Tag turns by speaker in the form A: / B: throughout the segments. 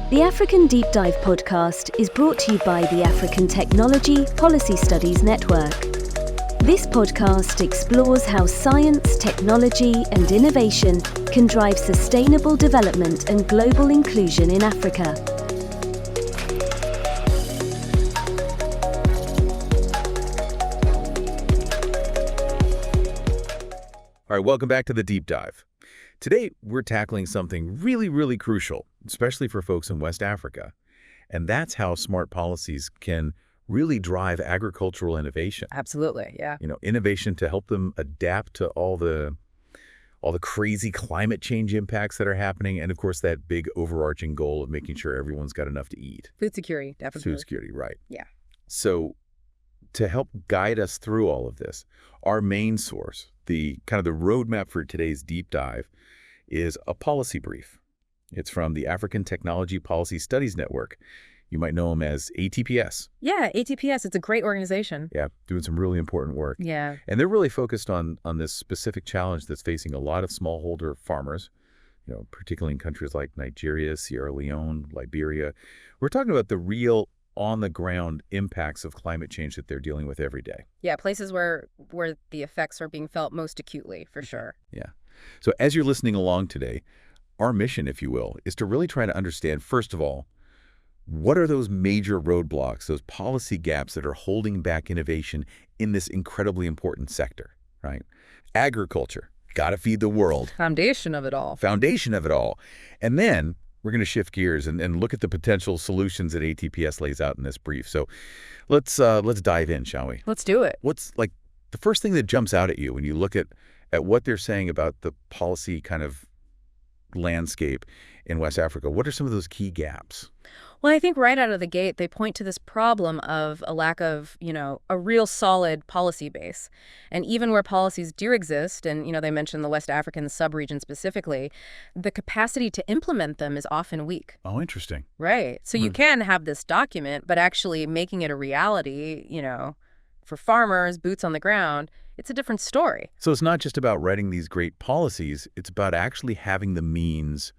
A: The African Deep Dive podcast is brought to you by the African Technology Policy Studies Network. This podcast explores how science, technology, and innovation can drive sustainable development and global inclusion in Africa.
B: All right, welcome back to the Deep Dive. Today, we're tackling something really crucial, especially for folks in West Africa, and that's how smart policies can really drive agricultural innovation.
C: Absolutely, yeah.
B: Innovation to help them adapt to all the crazy climate change impacts that are happening, and of course, that big overarching goal of making sure everyone's got enough to eat.
C: Food security, definitely.
B: Food security, right.
C: Yeah.
B: So, to help guide us through all of this, our main source, the roadmap for today's deep dive, is a policy brief. It's from the African Technology Policy Studies Network. You might know them as ATPS.
C: Yeah, ATPS. It's a great organization.
B: Yeah, doing some really important work.
C: Yeah.
B: And they're really focused on this specific challenge that's facing a lot of smallholder farmers, particularly in countries like Nigeria, Sierra Leone, Liberia. We're talking about the real on-the-ground impacts of climate change that they're dealing with every day.
C: Yeah, places where the effects are being felt most acutely, for sure.
B: Yeah. So as you're listening along today, our mission, if you will, is to really try to understand, first of all, what are those major roadblocks, those policy gaps that are holding back innovation in this incredibly important sector, right? Agriculture, got to feed the world.
C: Foundation of it all.
B: Foundation of it all. And then we're going to shift gears and look at the potential solutions that ATPS lays out in this brief. So let's dive in, shall we?
C: Let's do it.
B: What's like the first thing that jumps out at you when you look at what they're saying about the policy kind of landscape in West Africa? What are some of those key gaps?
C: Well, I think right out of the gate, they point to this problem of a lack of, a real solid policy base. And even where policies do exist, and, they mentioned the West African sub-region specifically, the capacity to implement them is often weak.
B: Oh, interesting.
C: Right. So you can have this document, but actually making it a reality, for farmers, boots on the ground, it's a different story.
B: So it's not just about writing these great policies, it's about actually having the means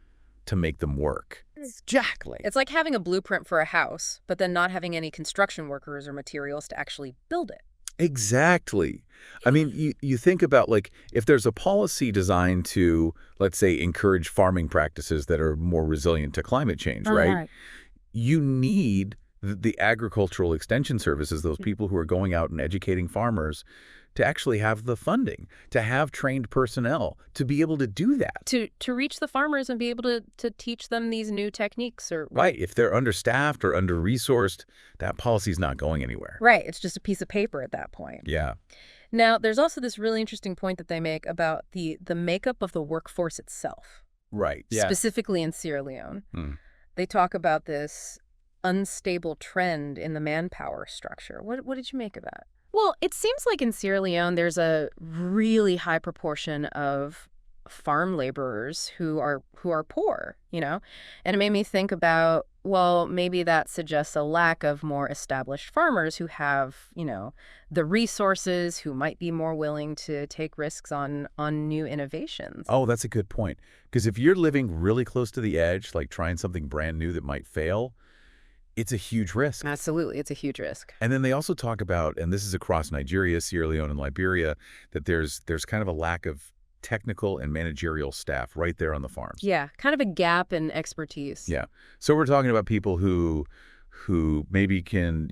B: to make them work.
C: Exactly. It's like having a blueprint for a house, but then not having any construction workers or materials to actually build it.
B: Exactly. I mean, you think about, like, if there's a policy designed to, let's say, encourage farming practices that are more resilient to climate change, right? You need the agricultural extension services, those people who are going out and educating farmers, to actually have the funding, to have trained personnel, to be able to do that.
C: To reach the farmers and be able to teach them these new techniques.
B: Right. If they're understaffed or under-resourced, that policy's not going anywhere.
C: Right. It's just a piece of paper at that point.
B: Yeah.
C: Now, there's also this really interesting point that they make about the makeup of the workforce itself.
B: Right. Yeah.
C: Specifically in Sierra Leone. They talk about this unstable trend in the manpower structure. What did you make of that? Well, it seems like in Sierra Leone, there's a really high proportion of farm laborers who are poor, And it made me think about, well, maybe that suggests a lack of more established farmers who have, the resources, who might be more willing to take risks on new innovations.
B: Oh, that's a good point. Because if you're living really close to the edge, like trying something brand new that might fail, it's a huge risk.
C: Absolutely. It's a huge risk.
B: And then they also talk about, and this is across Nigeria, Sierra Leone, and Liberia, that there's kind of a lack of technical and managerial staff right there on the farms.
C: Yeah, kind of a gap in expertise.
B: Yeah. So we're talking about people who maybe can,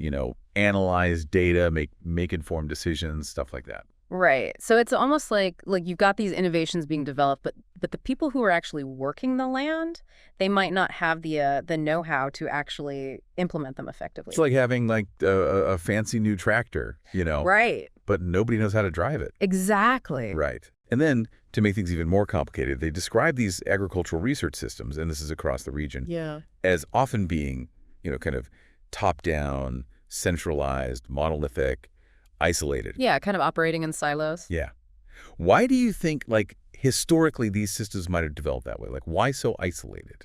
B: analyze data, make informed decisions, stuff like that.
C: Right. So it's almost like you've got these innovations being developed, but the people who are actually working the land, they might not have the know-how to actually implement them effectively.
B: It's like having like a fancy new tractor,
C: Right.
B: But nobody knows how to drive it.
C: Exactly.
B: Right. And then to make things even more complicated, they describe these agricultural research systems, and this is across the region, as often being, kind of top-down, centralized, monolithic, isolated.
C: Yeah, kind of operating in silos.
B: Yeah. Why do you think, historically, these systems might have developed that way? Like, why so isolated?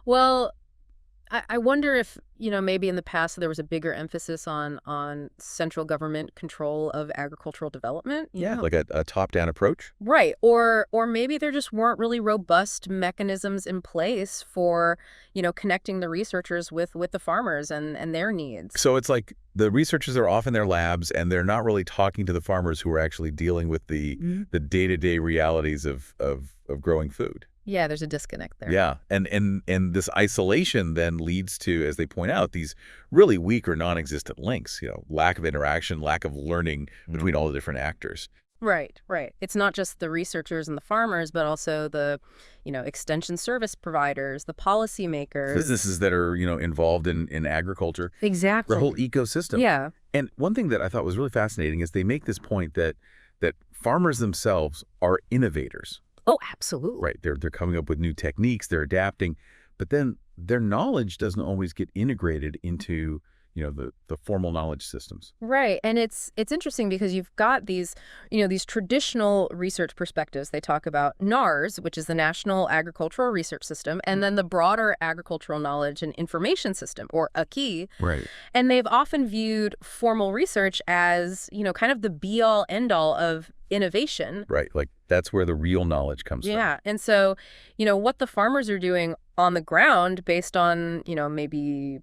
C: Well, I wonder if, maybe in the past there was a bigger emphasis on central government control of agricultural development.
B: Yeah, like a top-down approach.
C: Right. Or maybe there just weren't really robust mechanisms in place for, connecting the researchers with the farmers and their needs.
B: So it's like the researchers are off in their labs and they're not really talking to the farmers who are actually dealing with the day-to-day realities of growing food.
C: Yeah, there's a disconnect there.
B: Yeah, and this isolation then leads to, as they point out, these really weak or non-existent links, lack of interaction, lack of learning between all the different actors.
C: Right, right. It's not just the researchers and the farmers, but also the, extension service providers, the policymakers.
B: Businesses that are, involved in agriculture.
C: Exactly.
B: The whole ecosystem.
C: Yeah.
B: And one thing that I thought was really fascinating is they make this point that farmers themselves are innovators.
C: Oh, absolutely.
B: Right. They're coming up with new techniques, they're adapting, but then their knowledge doesn't always get integrated into, the formal knowledge systems.
C: Right. And it's interesting because you've got these, these traditional research perspectives. They talk about NARS, which is the National Agricultural Research System, and then the broader Agricultural Knowledge and Information System, or AKI.
B: Right.
C: And they've often viewed formal research as, kind of the be-all, end-all of innovation.
B: Right. Like that's where the real knowledge comes from.
C: Yeah. And so, what the farmers are doing on the ground based on, maybe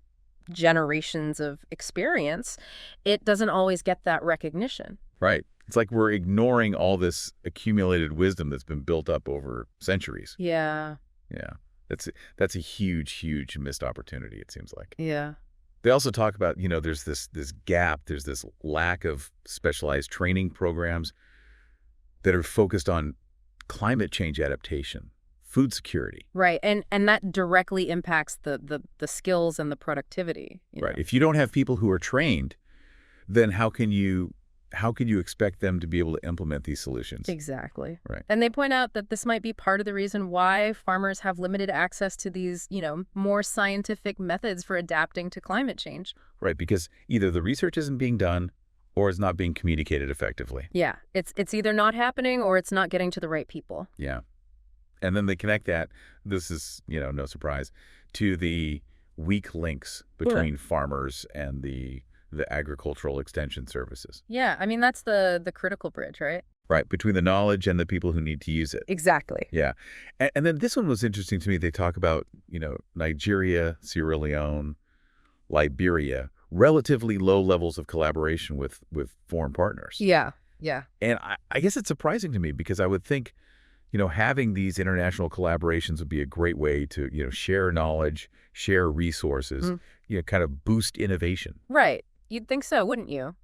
C: generations of experience, it doesn't always get that recognition.
B: Right. It's like we're ignoring all this accumulated wisdom that's been built up over centuries.
C: Yeah.
B: Yeah. That's a huge, huge missed opportunity, it seems like.
C: Yeah.
B: They also talk about, there's this gap, there's this lack of specialized training programs that are focused on climate change adaptation, food security.
C: Right. And that directly impacts the skills and the productivity.
B: Right. If you don't have people who are trained, then how can you expect them to be able to implement these solutions?
C: Exactly.
B: Right.
C: And they point out that this might be part of the reason why farmers have limited access to these, more scientific methods for adapting to climate change.
B: Right. Because either the research isn't being done or it's not being communicated effectively.
C: Yeah. It's either not happening or it's not getting to the right people.
B: Yeah. And then they connect that, this is, no surprise, to the weak links between farmers and the agricultural extension services.
C: Yeah, I mean, that's the critical bridge, right?
B: Right, between the knowledge and the people who need to use it.
C: Exactly.
B: Yeah. And then this one was interesting to me. They talk about, Nigeria, Sierra Leone, Liberia, relatively low levels of collaboration with foreign partners.
C: Yeah, yeah.
B: And I guess it's surprising to me because I would think, having these international collaborations would be a great way to, share knowledge, share resources, kind of boost innovation.
C: Right. You'd think so, wouldn't you?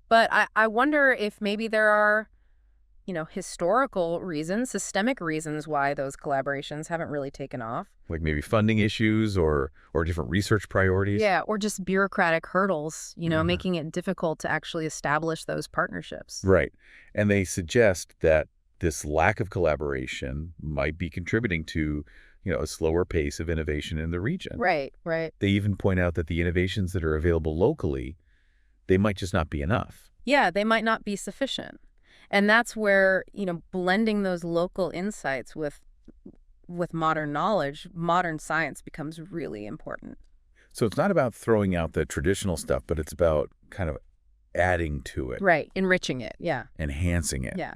C: But I wonder if maybe there are, historical reasons, systemic reasons why those collaborations haven't really taken off.
B: Like maybe funding issues or different research priorities.
C: Yeah, or just bureaucratic hurdles, making it difficult to actually establish those partnerships.
B: Right. And they suggest that this lack of collaboration might be contributing to, a slower pace of innovation in the region.
C: Right, right.
B: They even point out that the innovations that are available locally, they might just not be enough.
C: Yeah, they might not be sufficient. And that's where, blending those local insights with modern knowledge, modern science becomes really important.
B: So it's not about throwing out the traditional stuff, but it's about kind of adding to it.
C: Right, enriching it, yeah.
B: Enhancing it.
C: Yeah.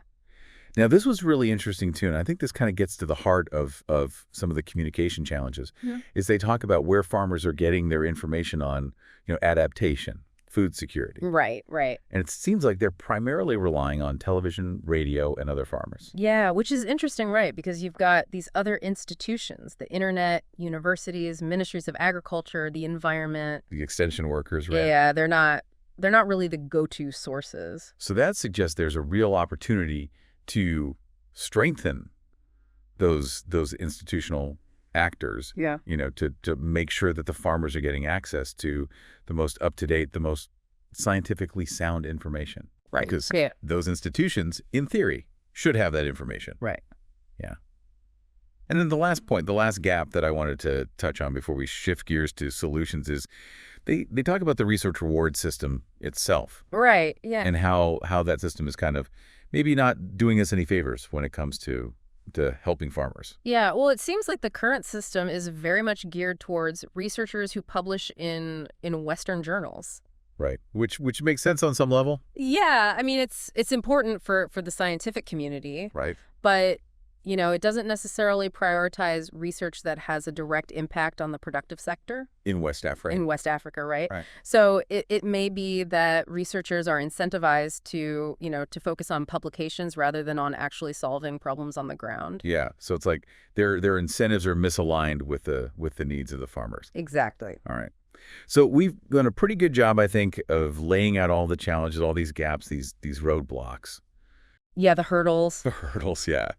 B: Now, this was really interesting, too, and I think this kind of gets to the heart of some of the communication challenges, is they talk about where farmers are getting their information on, adaptation, food security.
C: Right, right.
B: And it seems like they're primarily relying on television, radio, and other farmers.
C: Yeah, which is interesting, right? Because you've got these other institutions, the internet, universities, ministries of agriculture, the environment.
B: The extension workers, right?
C: Yeah, they're not really the go-to sources.
B: So that suggests there's a real opportunity to strengthen those institutional actors, to make sure that the farmers are getting access to the most up-to-date, the most scientifically sound information.
C: Right.
B: Because those institutions, in theory, should have that information.
C: Right.
B: Yeah. And then the last point, the last gap that I wanted to touch on before we shift gears to solutions is they talk about the research reward system itself.
C: Right, yeah.
B: And how that system is kind of maybe not doing us any favors when it comes to helping farmers.
C: Yeah, well, it seems like the current system is very much geared towards researchers who publish in Western journals.
B: Right. Which makes sense on some level.
C: Yeah, I mean, it's important for the scientific community.
B: Right.
C: But, it doesn't necessarily prioritize research that has a direct impact on the productive sector.
B: In West Africa.
C: In West Africa, right?
B: Right.
C: So it may be that researchers are incentivized to, to focus on publications rather than on actually solving problems on the ground.
B: Yeah. So it's like their incentives are misaligned with the needs of the farmers.
C: Exactly.
B: All right. So we've done a pretty good job, I think, of laying out all the challenges, all these gaps, these roadblocks.
C: Yeah, the hurdles.
B: The hurdles, yeah.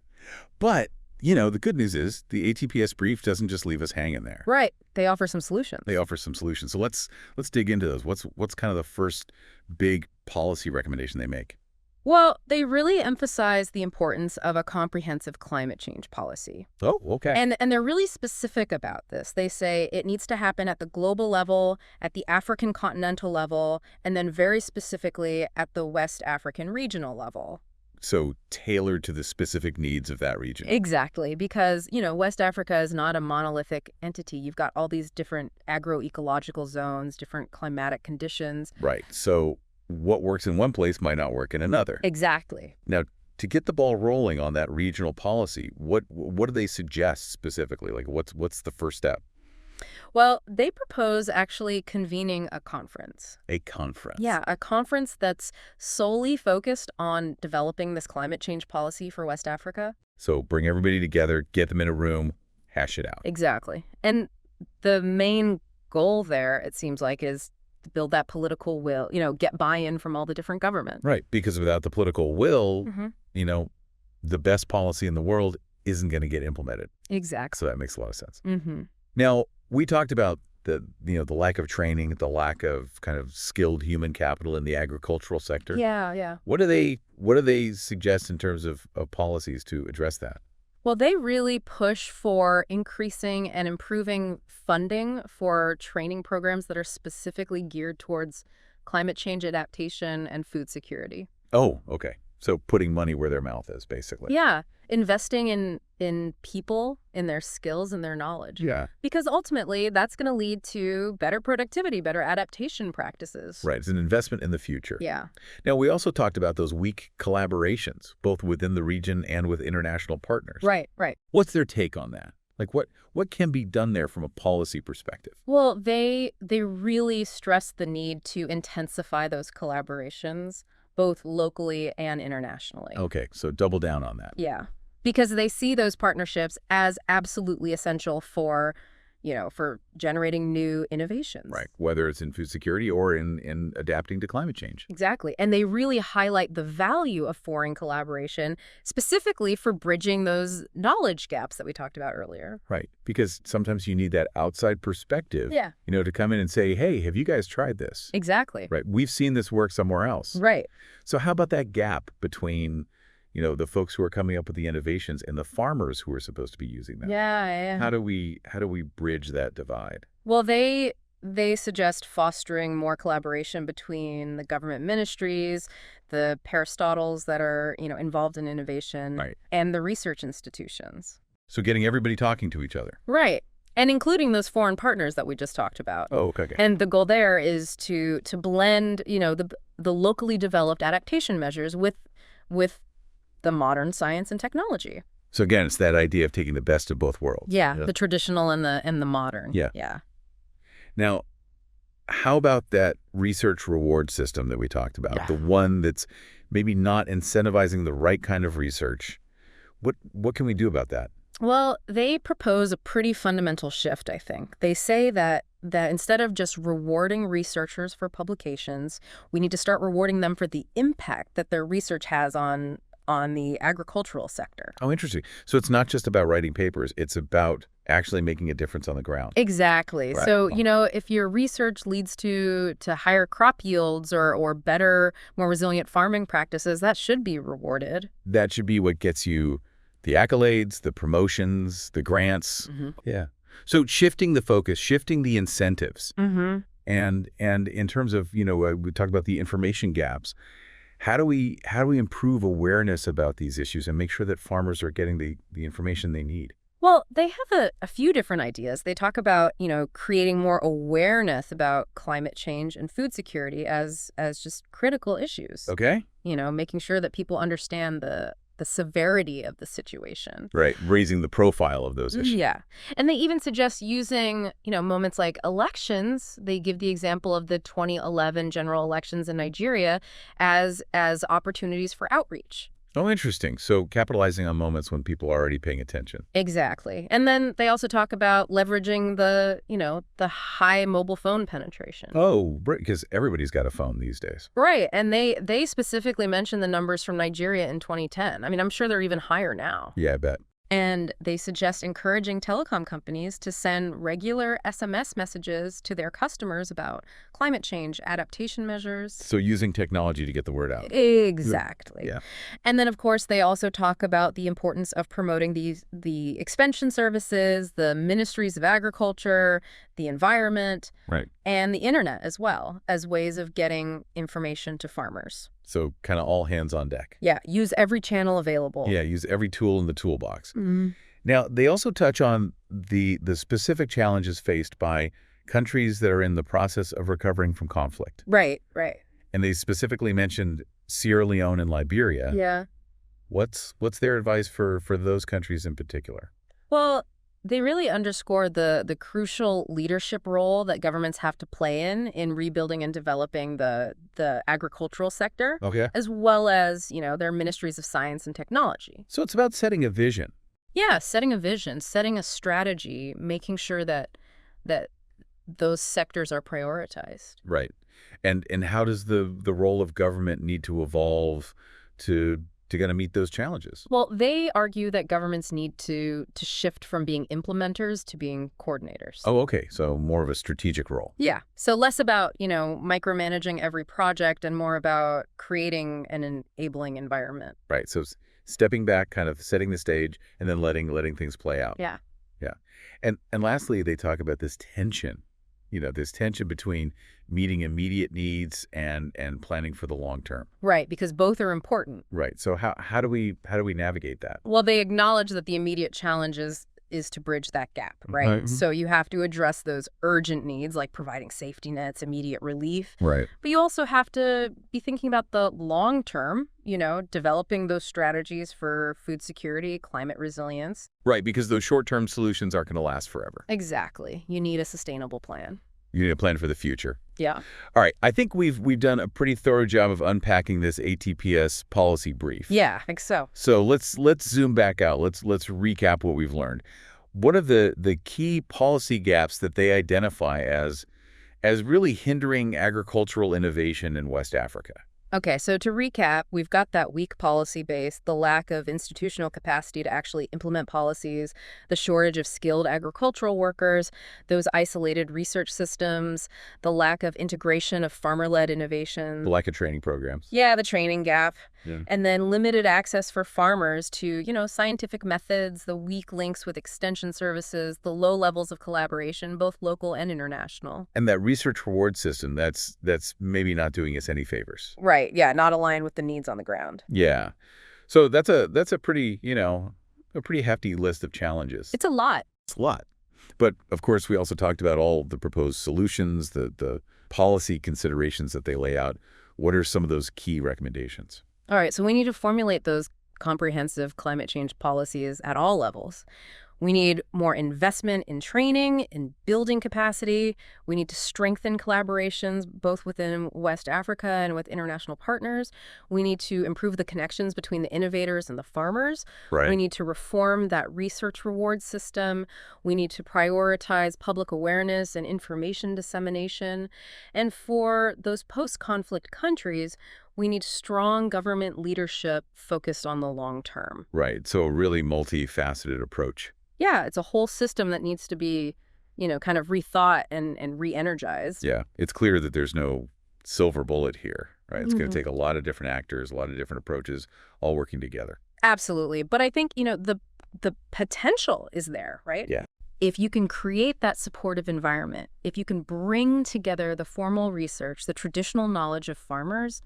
B: But, the good news is the ATPS brief doesn't just leave us hanging there.
C: Right. They offer some solutions.
B: They offer some solutions. So let's dig into those. What's kind of the first big policy recommendation they make?
C: Well, they really emphasize the importance of a comprehensive climate change policy.
B: Oh, okay.
C: And they're really specific about this. They say it needs to happen at the global level, at the African continental level, and then very specifically at the West African regional level.
B: So tailored to the specific needs of that region.
C: Exactly, because, West Africa is not a monolithic entity. You've got all these different agroecological zones, different climatic conditions.
B: Right. So what works in one place might not work in another.
C: Exactly.
B: Now, to get the ball rolling on that regional policy, what do they suggest specifically? Like, what's the first step?
C: Well, they propose actually convening a conference.
B: A conference.
C: Yeah, a conference that's solely focused on developing this climate change policy for West Africa.
B: So bring everybody together, get them in a room, hash it out.
C: Exactly. And the main goal there, it seems like, is to build that political will, get buy-in from all the different governments.
B: Right, because without the political will,
C: Mm-hmm.
B: The best policy in the world isn't going to get implemented.
C: Exactly.
B: So that makes a lot of sense.
C: Mm-hmm.
B: Now, we talked about the lack of training, the lack of kind of skilled human capital in the agricultural sector.
C: Yeah.
B: What do they suggest in terms of policies to address that?
C: Well, they really push for increasing and improving funding for training programs that are specifically geared towards climate change adaptation and food security.
B: Oh, okay. So putting money where their mouth is, basically.
C: Yeah, investing in people, in their skills and their knowledge.
B: Yeah.
C: Because ultimately, that's going to lead to better productivity, better adaptation practices.
B: Right. It's an investment in the future.
C: Yeah.
B: Now, we also talked about those weak collaborations, both within the region and with international partners.
C: Right.
B: What's their take on that? Like, what can be done there from a policy perspective?
C: Well, they really stress the need to intensify those collaborations, both locally and internationally.
B: Okay, so double down on that.
C: Yeah, because they see those partnerships as absolutely essential for generating new innovations.
B: Right, whether it's in food security or in adapting to climate change.
C: Exactly. And they really highlight the value of foreign collaboration, specifically for bridging those knowledge gaps that we talked about earlier.
B: Right, because sometimes you need that outside perspective,
C: Yeah.
B: to come in and say, hey, have you guys tried this?
C: Exactly.
B: Right, we've seen this work somewhere else.
C: Right.
B: So how about that gap between the folks who are coming up with the innovations and the farmers who are supposed to be using them?
C: Yeah.
B: How do we bridge that divide?
C: Well, they suggest fostering more collaboration between the government ministries, the peristotles that are, involved in innovation,
B: Right.
C: and the research institutions.
B: So getting everybody talking to each other.
C: Right. And including those foreign partners that we just talked about.
B: Oh, okay.
C: And the goal there is to blend, the locally developed adaptation measures with the modern science and technology.
B: So again, it's that idea of taking the best of both worlds.
C: Yeah, the traditional and the modern.
B: Yeah. Now, how about that research reward system that we talked about?
C: Yeah.
B: The one that's maybe not incentivizing the right kind of research. What can we do about that?
C: Well, they propose a pretty fundamental shift, I think. They say that instead of just rewarding researchers for publications, we need to start rewarding them for the impact that their research has on the agricultural sector.
B: Oh, interesting. So it's not just about writing papers. It's about actually making a difference on the ground.
C: Exactly.
B: Right.
C: So, if your research leads to higher crop yields or better, more resilient farming practices, that should be rewarded.
B: That should be what gets you the accolades, the promotions, the grants.
C: Mm-hmm.
B: Yeah. So shifting the focus, shifting the incentives.
C: Mm-hmm.
B: And in terms of, we talked about the information gaps. How do we improve awareness about these issues and make sure that farmers are getting the information they need?
C: Well, they have a few different ideas. They talk about, creating more awareness about climate change and food security as just critical issues.
B: Okay.
C: Making sure that people understand the severity of the situation.
B: Right. Raising the profile of those issues.
C: Yeah. And they even suggest using, moments like elections. They give the example of the 2011 general elections in Nigeria as opportunities for outreach.
B: Oh, interesting. So capitalizing on moments when people are already paying attention.
C: Exactly. And then they also talk about leveraging the high mobile phone penetration.
B: Oh, because everybody's got a phone these days.
C: Right. And they specifically mention the numbers from Nigeria in 2010. I mean, I'm sure they're even higher now.
B: Yeah, I bet.
C: And they suggest encouraging telecom companies to send regular SMS messages to their customers about climate change, adaptation measures.
B: So using technology to get the word out.
C: Exactly.
B: Yeah.
C: And then, of course, they also talk about the importance of promoting the extension services, the ministries of agriculture, the environment,
B: Right.
C: and the internet as well as ways of getting information to farmers.
B: So kind of all hands on deck.
C: Yeah, use every channel available.
B: Yeah, use every tool in the toolbox. Now, they also touch on the specific challenges faced by countries that are in the process of recovering from conflict.
C: Right.
B: And they specifically mentioned Sierra Leone and Liberia.
C: Yeah.
B: What's their advice for those countries in particular?
C: Well, they really underscore the crucial leadership role that governments have to play in rebuilding and developing the agricultural sector,
B: Okay.
C: as well as, their ministries of science and technology.
B: So it's about setting a vision.
C: Yeah, setting a vision, setting a strategy, making sure that those sectors are prioritized.
B: Right. And how does the role of government need to evolve to kind of meet those challenges?
C: Well, they argue that governments need to shift from being implementers to being coordinators.
B: Oh, okay. So more of a strategic role.
C: Yeah. So less about, micromanaging every project and more about creating an enabling environment.
B: Right. So stepping back, kind of setting the stage, and then letting things play out.
C: Yeah.
B: Yeah. And lastly, they talk about this tension, this tension between meeting immediate needs and planning for the long term.
C: Right, because both are important.
B: Right. So how do we navigate that?
C: Well, they acknowledge that the immediate challenge is to bridge that gap, right?
B: Mm-hmm.
C: So you have to address those urgent needs like providing safety nets, immediate relief.
B: Right.
C: But you also have to be thinking about the long term, developing those strategies for food security, climate resilience.
B: Right, because those short-term solutions aren't going to last forever.
C: Exactly. You need a sustainable plan.
B: You need a plan for the future.
C: Yeah.
B: All right. I think we've done a pretty thorough job of unpacking this ATPS policy brief.
C: Yeah, I think so.
B: So let's zoom back out. Let's recap what we've learned. What are the key policy gaps that they identify as really hindering agricultural innovation in West Africa?
C: Okay, so to recap, we've got that weak policy base, the lack of institutional capacity to actually implement policies, the shortage of skilled agricultural workers, those isolated research systems, the lack of integration of farmer-led innovation.
B: The lack of training programs.
C: Yeah, the training gap.
B: Yeah.
C: And then limited access for farmers to, scientific methods, the weak links with extension services, the low levels of collaboration, both local and international.
B: And that research reward system, that's maybe not doing us any favors.
C: Right, yeah, not aligned with the needs on the ground.
B: Yeah. So that's a pretty, a pretty hefty list of challenges.
C: It's a lot.
B: It's a lot. But of course, we also talked about all the proposed solutions, the policy considerations that they lay out. What are some of those key recommendations?
C: All right, so we need to formulate those comprehensive climate change policies at all levels. We need more investment in training, in building capacity. We need to strengthen collaborations both within West Africa and with international partners. We need to improve the connections between the innovators and the farmers.
B: Right.
C: We need to reform that research reward system. We need to prioritize public awareness and information dissemination. And for those post-conflict countries, we need strong government leadership focused on the long term.
B: Right. So a really multifaceted approach.
C: Yeah, it's a whole system that needs to be, kind of rethought and re-energized.
B: Yeah. It's clear that there's no silver bullet here, right? It's going to take a lot of different actors, a lot of different approaches, all working together.
C: Absolutely. But I think, the potential is there, right?
B: Yeah.
C: If you can create that supportive environment, if you can bring together the formal research, the traditional knowledge of farmers,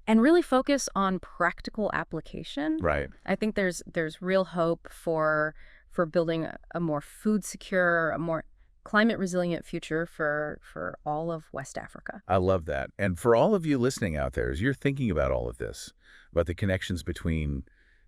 C: and really focus on practical application.
B: Right.
C: I think there's real hope for building a more food secure, a more climate resilient future for all of West Africa.
B: I love that. And for all of you listening out there, as you're thinking about all of this, about the connections between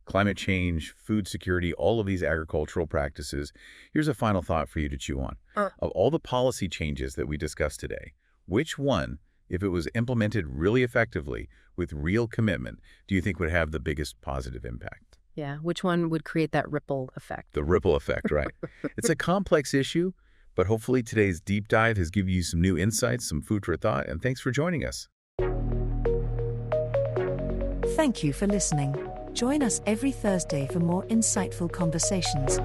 B: climate change, food security, all of these agricultural practices, here's a final thought for you to chew on. Of all the policy changes that we discussed today, which one, if it was implemented really effectively with real commitment, do you think would have the biggest positive impact?
C: Yeah, which one would create that ripple effect?
B: The ripple effect, right. It's a complex issue, but hopefully today's deep dive has given you some new insights, some food for thought, and thanks for joining us.
D: Thank you for listening. Join us every Thursday for more insightful conversations.